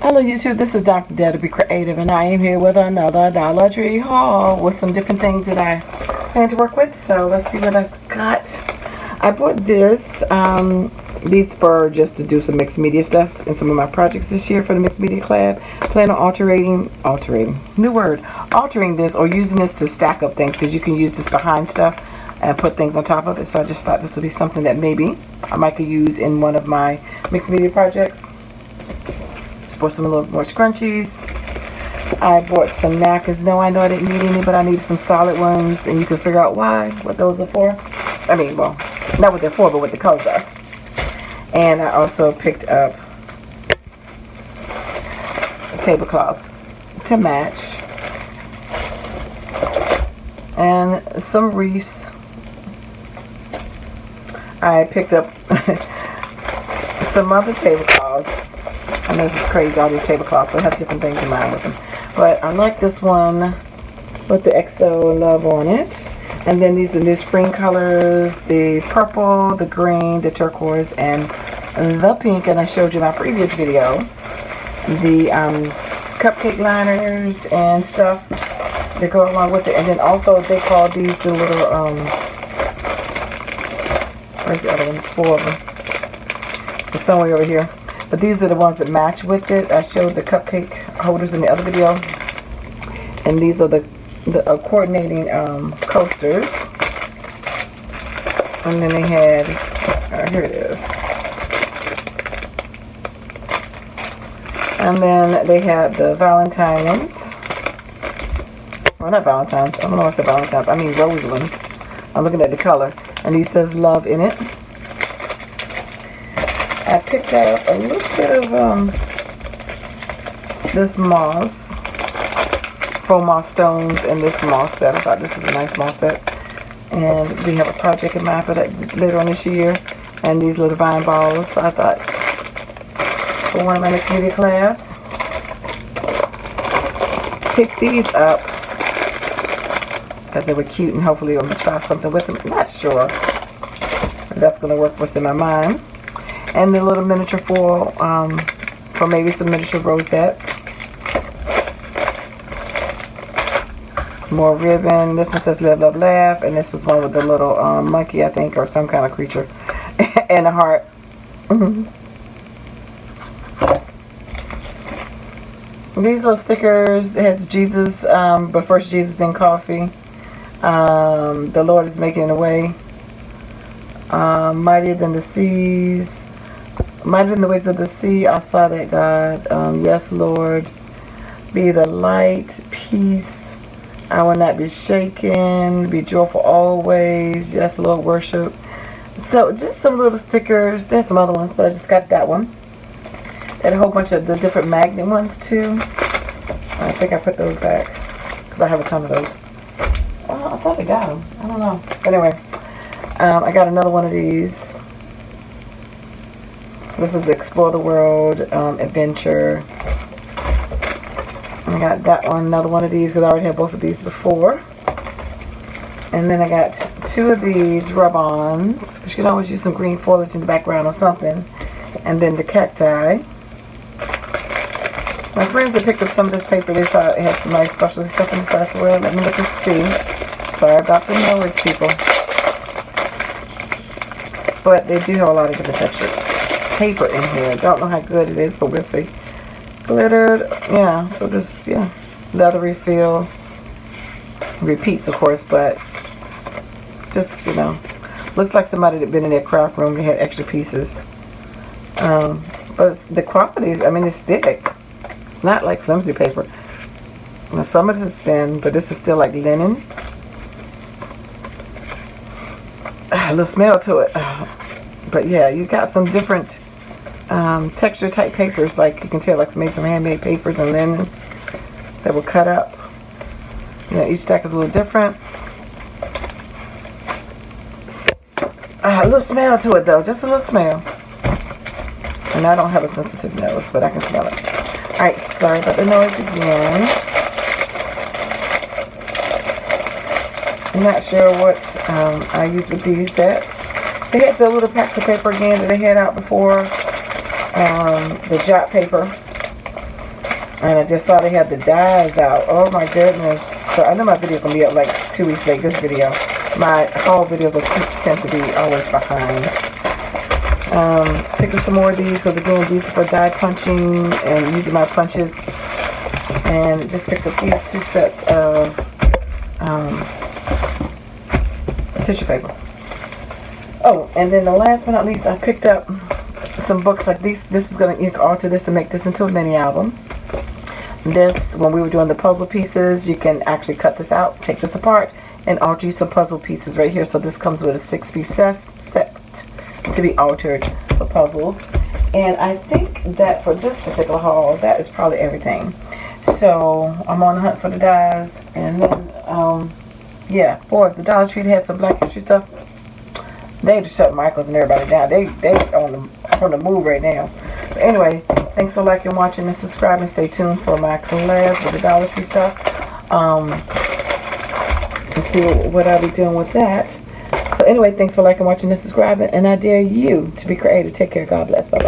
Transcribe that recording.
Hello YouTube, this is Dr. DaretoBeCreative, and I am here with another Dollar Tree haul with some different things that I plan to work with. So let's see what I've got. I bought these for just to do some mixed media stuff in some of my projects this year for the mixed media collab. Plan on altering this or using this to stack up things, because you can use this behind stuff and put things on top of it. So I just thought this would be something that maybe I might could use in one of my mixed media projects. Bought some a little more scrunchies. I bought some napkins. No, I know I didn't need any, but I needed some solid ones, and you can figure out what those are for. I mean, well, not what they're for, but what the colors are. And I also picked up a tablecloth to match, and some wreaths. I picked up some other tablecloths. I know this is crazy, all these tablecloths, so I have different things in mind with them. But I like this one with the XO love on it. And then these are new spring colors, the purple, the green, the turquoise, and the pink. And I showed you in my previous video the cupcake liners and stuff that go along with it. And then also they call these the little, where's the other one? There's 4 of them. It's somewhere over here. But these are the ones that match with it. I showed the cupcake holders in the other video. And these are the coordinating coasters. And then they had, here it is. And then they had the Valentine's. Well, not Valentine's. I don't know what's the Valentine's. I mean rose ones. I'm looking at the color. And these says love in it. I picked up a little bit of this moss, faux moss stones, and this moss set. I thought this was a nice moss set. And we have a project in mind for that later on this year. And these little vine balls. So I thought for one of my next media collabs, pick these up because they were cute, and hopefully I'm going to try something with them. I'm not sure if that's going to work what's in my mind. And the little miniature foil for maybe some miniature rosettes. More ribbon. This one says live, love, laugh. And this is one with the little monkey, I think, or some kind of creature. And a heart. These little stickers, it has Jesus, but first Jesus, then coffee. The Lord is making a way. Mightier than the seas. Mightier than the waves of the sea, I saw that God. Yes, Lord. Be the light, peace. I will not be shaken. Be joyful always. Yes, Lord, worship. So, just some little stickers. There's some other ones, but I just got that one. And a whole bunch of the different magnet ones, too. I think I put those back, because I have a ton of those. Oh, I thought I got them. I don't know. Anyway, I got another one of these. This is the Explore the World Adventure. I got that one, another one of these, because I already had both of these before. And then I got 2 of these rub-ons, because you can always use some green foliage in the background or something. And then the cacti. My friends had picked up some of this paper. They thought it had some nice specialty stuff in the side. So let me look and see. Sorry about the noise, people. But they do have a lot of different texture paper in here. Don't know how good it is, but we'll see. Glittered, yeah. So this, yeah, leathery feel. Repeats, of course, but just, you know, looks like somebody that been in their craft room. They had extra pieces. But the qualities, I mean, it's thick. It's not like flimsy paper. Now, some of it is thin, but this is still like linen. A little smell to it. But yeah, you got some different texture type papers, like you can tell, like made from handmade papers and linens that were cut up. You know, each stack is a little different. A little smell to it though, just a little smell. And I don't have a sensitive nose, but I can smell it. Alright, sorry about the noise again. I'm not sure what I use with these. They had the little packs of paper again that they had out before. The jot paper. And I just saw they had the dies out. Oh my goodness. So I know my video going to be up like 2 weeks late. This video. My haul videos tend to be always behind. Pick up some more of these because again, these are for die punching and using my punches. And just picked up these 2 sets of tissue paper. Oh, and then the last but not least, I picked up some books like these. This is going to, you can alter this and make this into a mini album. This, when we were doing the puzzle pieces, you can actually cut this out, take this apart, and alter you some puzzle pieces right here. So this comes with a 6-piece set to be altered for puzzles. And I think that for this particular haul, that is probably everything. So I'm on the hunt for the dies. And then, yeah, boy, if the Dollar Tree had some Black History stuff, they just shut Michaels and everybody down. They on the move right now. But anyway, thanks for liking, watching, and subscribing. Stay tuned for my collabs with the Dollar Tree stuff. And see what I'll be doing with that. So anyway, thanks for liking, watching, and subscribing. And I dare you to be creative. Take care. God bless. Bye-bye.